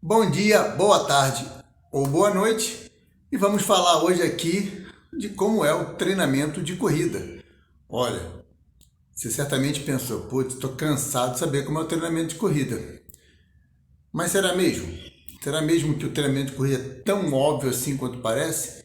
Bom dia, boa tarde ou boa noite e vamos falar hoje aqui de como é o treinamento de corrida. Olha, você certamente pensou, putz, estou cansado de saber como é o treinamento de corrida. Mas será mesmo? Será mesmo que o treinamento de corrida é tão óbvio assim quanto parece?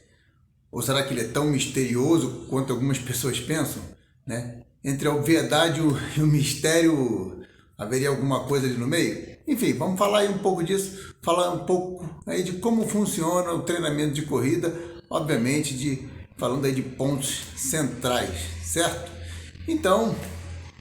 Ou será que ele é tão misterioso quanto algumas pessoas pensam? Né? Entre a obviedade e o mistério, haveria alguma coisa ali no meio? Enfim, vamos falar aí um pouco disso, falar um pouco aí de como funciona o treinamento de corrida, obviamente falando aí de pontos centrais, certo? Então,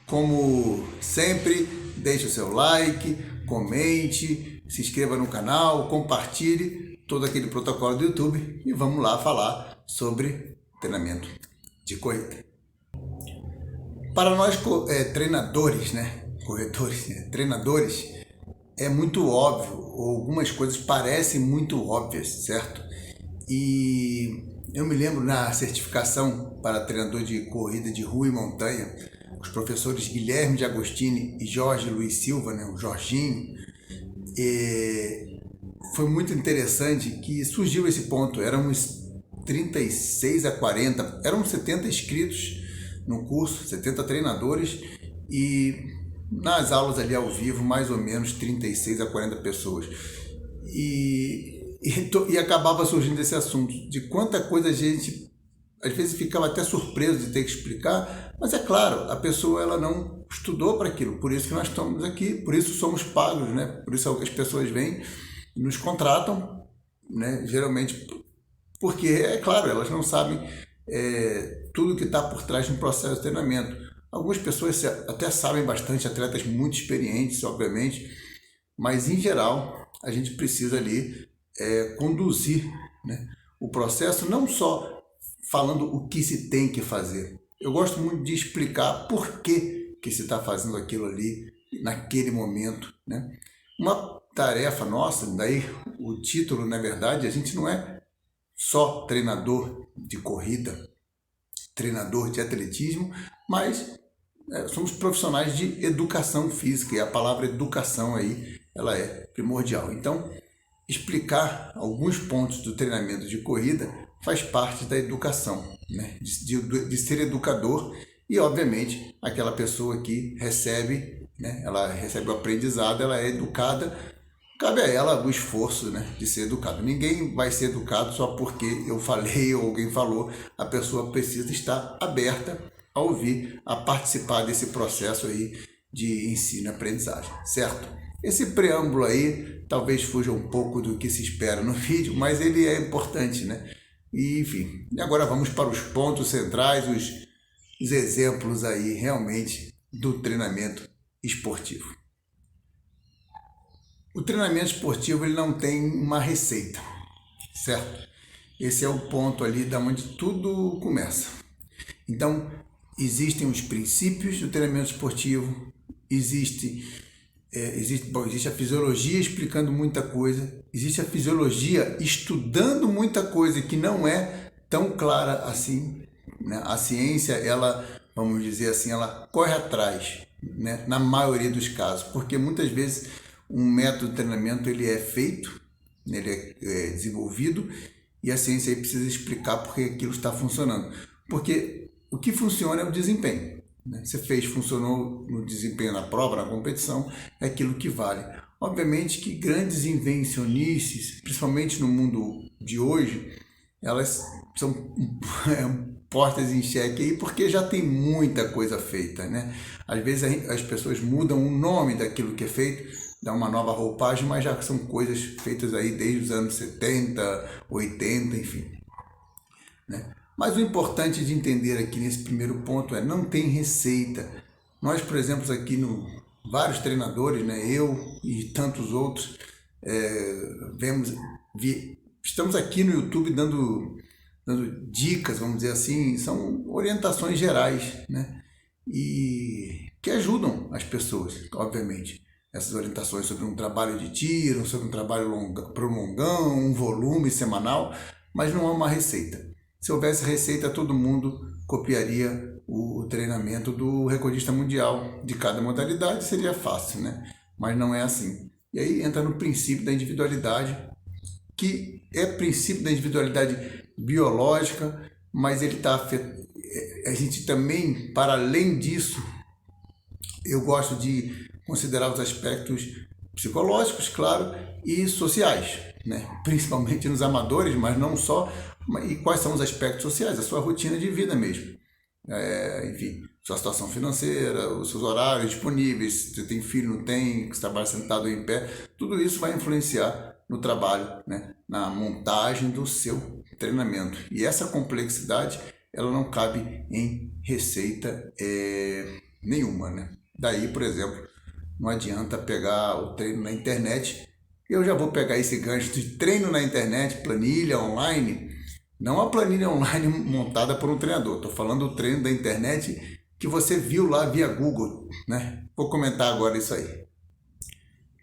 como sempre, deixe o seu like, comente, se inscreva no canal, compartilhe todo aquele protocolo do YouTube e vamos lá falar sobre treinamento de corrida. Para nós treinadores, corretores, treinadores, é muito óbvio, ou algumas coisas parecem muito óbvias, certo? E eu me lembro na certificação para treinador de corrida de rua e montanha, os professores Guilherme de Agostini e Jorge Luiz Silva, o Jorginho, foi muito interessante que surgiu esse ponto. Éramos 36 a 40, eram 70 inscritos no curso, 70 treinadores e nas aulas ali ao vivo, mais ou menos 36 a 40 pessoas. E acabava surgindo esse assunto de quanta coisa a gente às vezes ficava até surpreso de ter que explicar, mas é claro, a pessoa ela não estudou para aquilo, por isso que nós estamos aqui, por isso somos pagos, por isso as pessoas vêm e nos contratam, geralmente porque, é claro, elas não sabem tudo que está por trás de um processo de treinamento. Algumas pessoas até sabem bastante, atletas muito experientes, obviamente, mas em geral a gente precisa ali conduzir o processo, não só falando o que se tem que fazer. Eu gosto muito de explicar por que se está fazendo aquilo ali, naquele momento. Uma tarefa nossa, daí o título, na verdade, a gente não é só treinador de corrida, treinador de atletismo, mas somos profissionais de educação física, e a palavra educação aí, ela é primordial. Então, explicar alguns pontos do treinamento de corrida faz parte da educação, de ser educador e, obviamente, aquela pessoa que recebe, ela recebe o aprendizado, ela é educada, cabe a ela o esforço de ser educado. Ninguém vai ser educado só porque eu falei ou alguém falou, a pessoa precisa estar aberta a ouvir, a participar desse processo aí de ensino e aprendizagem, certo? Esse preâmbulo aí talvez fuja um pouco do que se espera no vídeo, mas ele é importante, E, enfim, agora vamos para os pontos centrais, os exemplos aí realmente do treinamento esportivo. O treinamento esportivo ele não tem uma receita, certo? Esse é o ponto ali da onde tudo começa. Então, existem os princípios do treinamento esportivo, existe a fisiologia explicando muita coisa, existe a fisiologia estudando muita coisa que não é tão clara assim. A ciência, ela, vamos dizer assim, ela corre atrás, na maioria dos casos, porque muitas vezes um método de treinamento ele é feito, ele é desenvolvido e a ciência aí precisa explicar porque aquilo está funcionando. Porque o que funciona é o desempenho. Você funcionou no desempenho na prova, na competição, é aquilo que vale. Obviamente que grandes invencionices, principalmente no mundo de hoje, elas são postas em xeque aí porque já tem muita coisa feita, Às vezes as pessoas mudam o nome daquilo que é feito, dá uma nova roupagem, mas já são coisas feitas aí desde os anos 70, 80, enfim. Mas o importante de entender aqui nesse primeiro ponto não tem receita. Nós, por exemplo, aqui vários treinadores, eu e tantos outros, estamos aqui no YouTube dando dicas, vamos dizer assim, são orientações gerais, e que ajudam as pessoas, obviamente. Essas orientações sobre um trabalho de tiro, sobre um trabalho prolongão, um volume semanal, mas não há uma receita. Se houvesse receita, todo mundo copiaria o treinamento do recordista mundial de cada modalidade, seria fácil, mas não é assim. E aí entra no princípio da individualidade, que é princípio da individualidade biológica, mas ele está afetado. A gente também, para além disso, eu gosto de considerar os aspectos psicológicos, claro, e sociais, né? Principalmente nos amadores, mas não só. E quais são os aspectos sociais? A sua rotina de vida mesmo. Enfim, sua situação financeira, os seus horários disponíveis, se você tem filho, não tem, que você trabalha sentado ou em pé, tudo isso vai influenciar no trabalho, né? Na montagem do seu treinamento. E essa complexidade, ela não cabe em receita nenhuma, né? Daí, por exemplo, não adianta pegar o treino na internet. Eu já vou pegar esse gancho de treino na internet, planilha online. Não a planilha online montada por um treinador. Estou falando do treino da internet que você viu lá via Google, né? Vou comentar agora isso aí.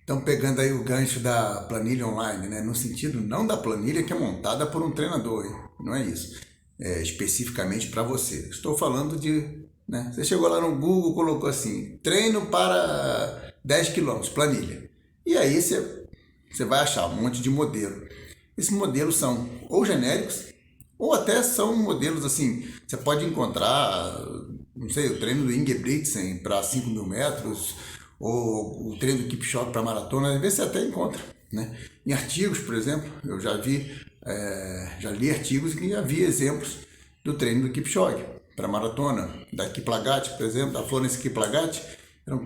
Então, pegando aí o gancho da planilha online, né? No sentido não da planilha que é montada por um treinador, hein? Não é isso. Especificamente para você. Estou falando de... Né? Você chegou lá no Google, colocou assim, treino para 10 quilômetros, planilha. E aí você vai achar um monte de modelo. Esses modelos são ou genéricos, ou até são modelos assim, você pode encontrar, não sei, o treino do Ingebrigtsen para 5.000 metros, ou o treino do Kipchoge para maratona, às vezes você até encontra, né? Em artigos, por exemplo, eu já li artigos que havia exemplos do treino do Kipchoge para maratona, da Kiplagat, por exemplo, da Florence Kiplagat, eram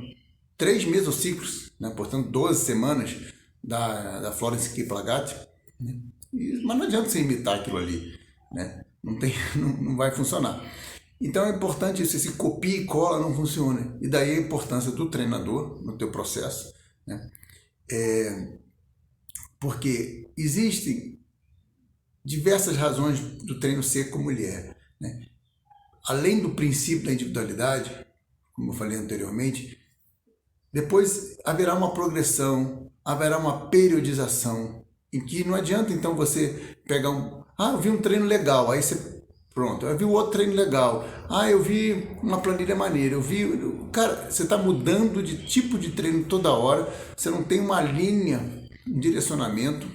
3 mesociclos, né? Portanto 12 semanas da Florence Kiplagat, né? Mas não adianta você imitar aquilo ali, né? Não vai funcionar. Então é importante isso, esse copia e cola não funciona. E daí a importância do treinador no teu processo, né? Porque existem diversas razões do treino ser como ele é, né? Além do princípio da individualidade, como eu falei anteriormente, depois haverá uma progressão, haverá uma periodização, em que não adianta então você pegar eu vi um treino legal, aí você, pronto, eu vi o outro treino legal, eu vi uma planilha maneira, cara, você está mudando de tipo de treino toda hora, você não tem uma linha, um direcionamento,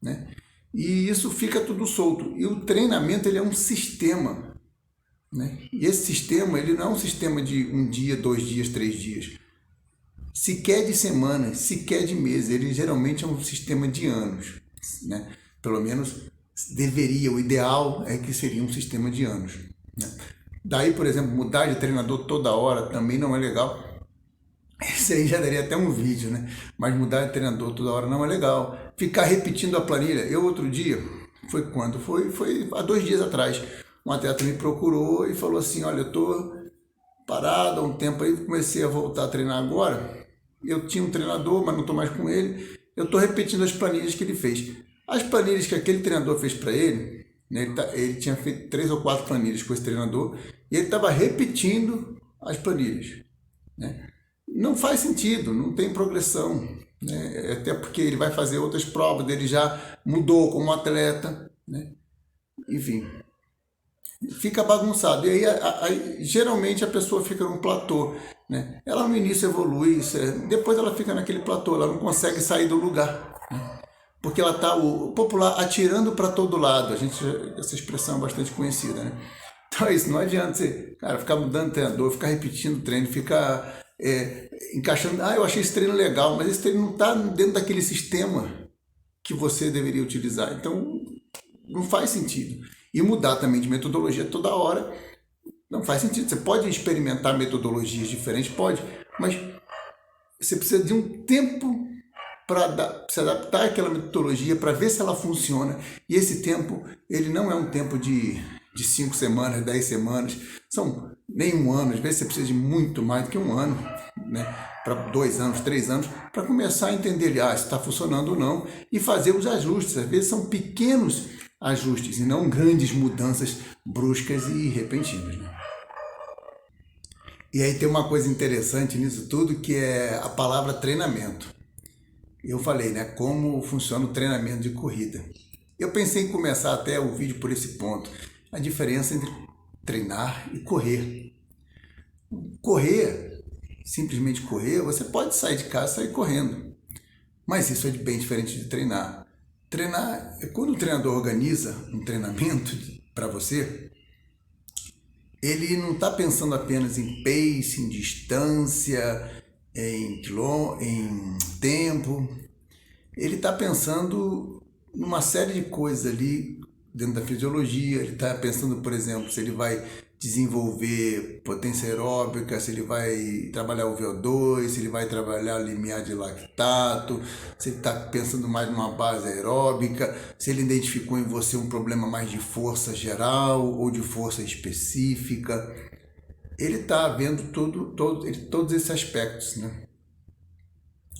né? E isso fica tudo solto, e o treinamento ele é um sistema, né? E esse sistema, ele não é um sistema de 1 dia, 2 dias, 3 dias, sequer de semanas, sequer de meses, ele geralmente é um sistema de anos, né? Pelo menos deveria, o ideal é que seria um sistema de anos, né? Daí, por exemplo, mudar de treinador toda hora também não é legal. Esse aí já daria até um vídeo, né? Mas mudar de treinador toda hora não é legal. Ficar repetindo a planilha. Eu outro dia, foi quando? Foi há 2 dias atrás. Um atleta me procurou e falou assim, olha, eu tô parado há um tempo aí, comecei a voltar a treinar agora. Eu tinha um treinador, mas não estou mais com ele. Eu estou repetindo as planilhas que ele fez. As planilhas que aquele treinador fez para ele, né, ele tinha feito 3 ou 4 planilhas com esse treinador e ele estava repetindo as planilhas, né? Não faz sentido, não tem progressão, né? Até porque ele vai fazer outras provas, ele já mudou como atleta, né? Enfim, fica bagunçado. E aí geralmente a pessoa fica num platô, né? Ela no início evolui, depois ela fica naquele platô, ela não consegue sair do lugar, né? Porque ela está, o popular, atirando para todo lado. Essa expressão é bastante conhecida, né? Então é isso, não adianta você, cara, ficar mudando treinador, ficar repetindo o treino, ficar encaixando, eu achei esse treino legal, mas esse treino não está dentro daquele sistema que você deveria utilizar. Então não faz sentido. E mudar também de metodologia toda hora não faz sentido. Você pode experimentar metodologias diferentes, pode, mas você precisa de um tempo para se adaptar àquela metodologia, para ver se ela funciona. E esse tempo, ele não é um tempo de 5 semanas, 10 semanas, são nem 1 ano, às vezes você precisa de muito mais do que 1 ano, né? Para 2 anos, 3 anos, para começar a entender se está funcionando ou não e fazer os ajustes. Às vezes são pequenos ajustes e não grandes mudanças bruscas e repentinas, né? E aí tem uma coisa interessante nisso tudo, que é a palavra treinamento. Eu falei, né, como funciona o treinamento de corrida. Eu pensei em começar até o vídeo por esse ponto. A diferença entre treinar e correr. Correr, simplesmente correr, você pode sair de casa e sair correndo. Mas isso é bem diferente de treinar. Treinar é quando o treinador organiza um treinamento para você, ele não está pensando apenas em pace, em distância, em tempo. Ele está pensando numa série de coisas ali dentro da fisiologia. Ele está pensando, por exemplo, se ele vai desenvolver potência aeróbica, se ele vai trabalhar o VO2, se ele vai trabalhar limiar de lactato, se ele está pensando mais numa base aeróbica, se ele identificou em você um problema mais de força geral ou de força específica. Ele está vendo todos esses aspectos, né?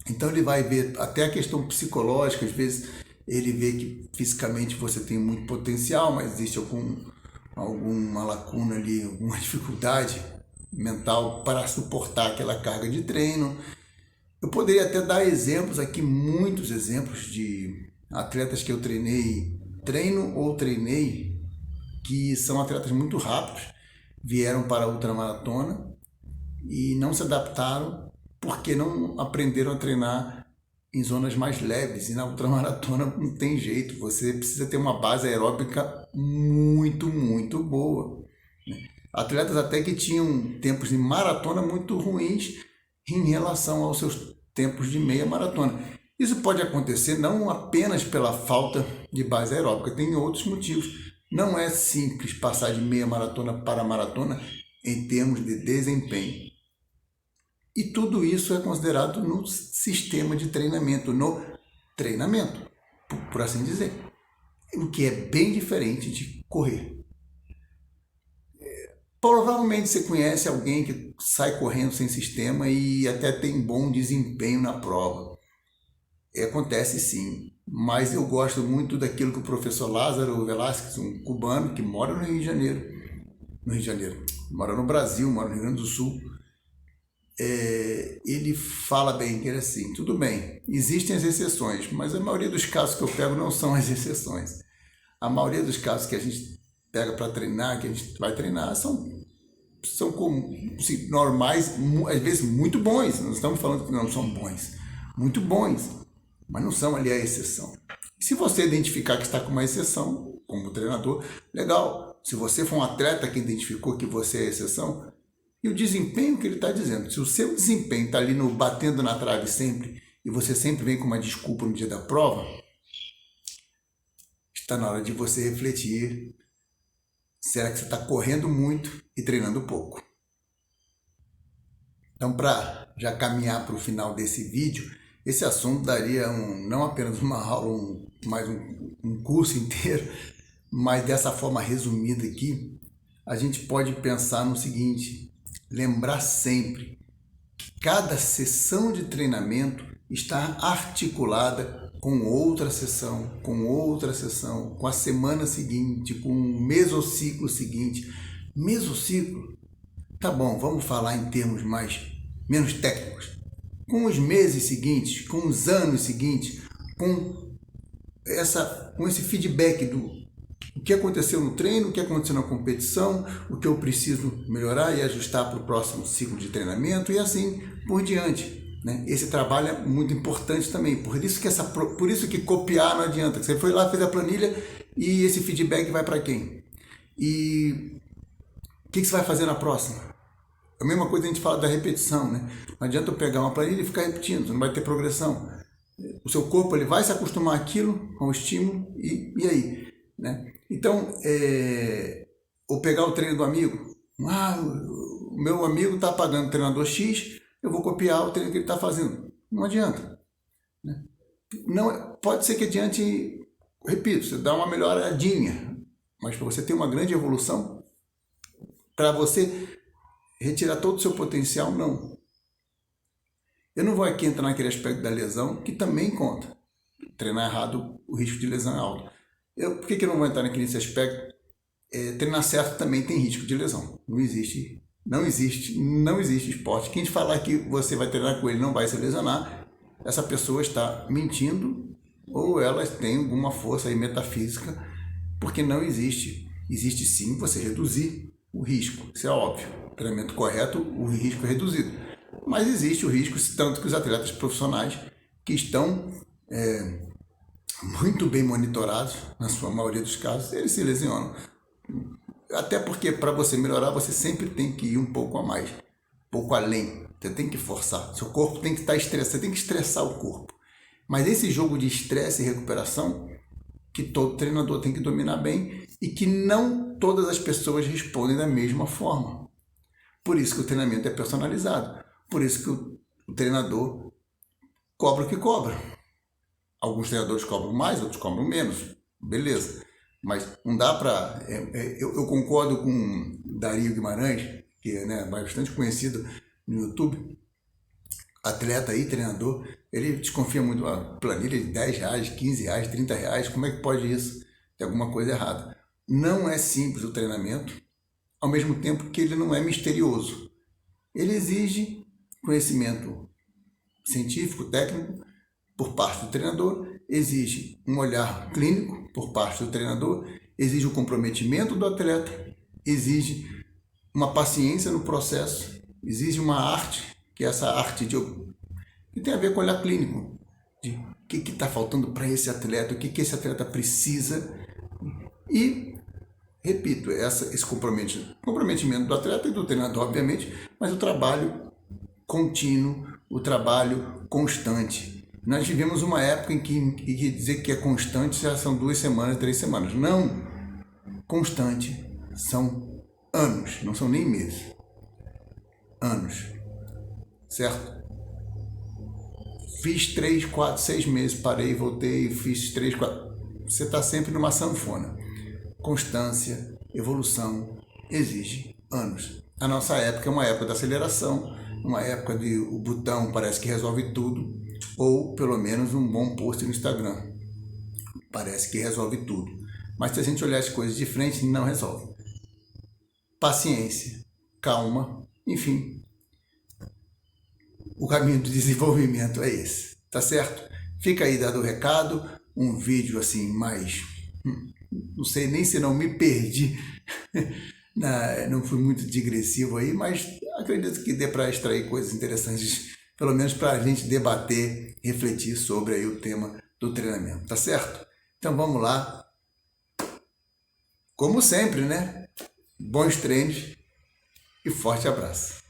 Então ele vai ver até a questão psicológica. Às vezes ele vê que fisicamente você tem muito potencial, mas existe alguma lacuna ali, alguma dificuldade mental para suportar aquela carga de treino. Eu poderia até dar exemplos aqui, muitos exemplos de atletas que eu treinei, que são atletas muito rápidos, vieram para a ultramaratona e não se adaptaram porque não aprenderam a treinar em zonas mais leves. E na ultramaratona não tem jeito, você precisa ter uma base aeróbica muito, muito boa. Atletas até que tinham tempos de maratona muito ruins em relação aos seus tempos de meia maratona. Isso pode acontecer não apenas pela falta de base aeróbica, tem outros motivos. Não é simples passar de meia maratona para maratona em termos de desempenho. E tudo isso é considerado no sistema de treinamento, por assim dizer. O que é bem diferente de correr. Provavelmente você conhece alguém que sai correndo sem sistema e até tem bom desempenho na prova. Acontece sim, mas eu gosto muito daquilo que o professor Lázaro Velasquez, um cubano que mora no Rio de Janeiro, mora no Brasil, mora no Rio Grande do Sul, ele fala bem que é assim, tudo bem, existem as exceções, mas a maioria dos casos que eu pego não são as exceções. A maioria dos casos que a gente pega para treinar, que a gente vai treinar, são assim, normais, às vezes muito bons. Não estamos falando que não são bons, muito bons, mas não são ali a exceção. Se você identificar que está com uma exceção, como treinador, legal. Se você for um atleta que identificou que você é a exceção, e o desempenho que ele está dizendo, se o seu desempenho está ali batendo na trave sempre, e você sempre vem com uma desculpa no dia da prova, está na hora de você refletir. Será que você está correndo muito e treinando pouco? Então, para já caminhar para o final desse vídeo, esse assunto daria não apenas uma aula, mais um curso inteiro, mas dessa forma resumida aqui, a gente pode pensar no seguinte: lembrar sempre que cada sessão de treinamento está articulada com outra sessão, com a semana seguinte, com o mesociclo seguinte. Mesociclo, tá bom, vamos falar em termos menos técnicos. Com os meses seguintes, com os anos seguintes, com esse feedback do que aconteceu no treino, o que aconteceu na competição, o que eu preciso melhorar e ajustar para o próximo ciclo de treinamento e assim por diante. Esse trabalho é muito importante também, por isso que copiar não adianta. Você foi lá, fez a planilha e esse feedback vai para quem? E o que você vai fazer na próxima? A mesma coisa a gente fala da repetição, né? Não adianta eu pegar uma planilha e ficar repetindo, você não vai ter progressão. O seu corpo ele vai se acostumar àquilo, ao estímulo, e aí? Então, ou pegar o treino do amigo. O meu amigo está pagando treinador X, eu vou copiar o treino que ele está fazendo. Não adianta. Não, pode ser que adiante, repito, você dá uma melhoradinha, mas para você ter uma grande evolução, para você retirar todo o seu potencial, não. Eu não vou aqui entrar naquele aspecto da lesão, que também conta. Treinar errado, o risco de lesão é alto. Por que eu não vou entrar aqui nesse aspecto? Treinar certo também tem risco de lesão. Não existe esporte. Quem te falar que você vai treinar com ele não vai se lesionar, essa pessoa está mentindo ou ela tem alguma força aí metafísica, porque não existe. Existe sim você reduzir o risco, isso é óbvio. Treinamento correto, o risco é reduzido. Mas existe o risco, tanto que os atletas profissionais que estão muito bem monitorados, na sua maioria dos casos, eles se lesionam. Até porque para você melhorar, você sempre tem que ir um pouco a mais, um pouco além. Você tem que forçar. Seu corpo tem que estar estressado, você tem que estressar o corpo. Mas esse jogo de estresse e recuperação, que todo treinador tem que dominar bem e que não todas as pessoas respondem da mesma forma. Por isso que o treinamento é personalizado. Por isso que o treinador cobra o que cobra. Alguns treinadores cobram mais, outros cobram menos. Beleza. Mas não dá para... eu concordo com Dario Guimarães, que é bastante conhecido no YouTube, atleta aí, treinador, ele desconfia muito da planilha de R$10, R$15, R$30, como é que pode isso? Tem alguma coisa errada. Não é simples o treinamento, ao mesmo tempo que ele não é misterioso. Ele exige conhecimento científico, técnico, por parte do treinador, exige um olhar clínico por parte do treinador, exige o comprometimento do atleta, exige uma paciência no processo, exige uma arte, que é essa arte que tem a ver com o olhar clínico, de o que está faltando para esse atleta, o que esse atleta precisa. E, repito, esse comprometimento do atleta e do treinador, obviamente, mas o trabalho contínuo, o trabalho constante. Nós vivemos uma época em que dizer que é constante já são 2 semanas, 3 semanas. Não! Constante são anos, não são nem meses. Anos. Certo? Fiz 3, 4, 6 meses, parei, voltei, fiz 3, 4... Você está sempre numa sanfona. Constância, evolução, exige anos. A nossa época é uma época da aceleração, uma época de o botão parece que resolve tudo, ou pelo menos um bom post no Instagram. Parece que resolve tudo. Mas se a gente olhar as coisas de frente, não resolve. Paciência, calma, enfim. O caminho do desenvolvimento é esse, tá certo? Fica aí dado o recado, um vídeo assim mais... Não sei nem se não me perdi, não fui muito digressivo aí, mas acredito que dê para extrair coisas interessantes, pelo menos para a gente debater, refletir sobre aí o tema do treinamento, tá certo? Então vamos lá. Como sempre, né? Bons treinos e forte abraço.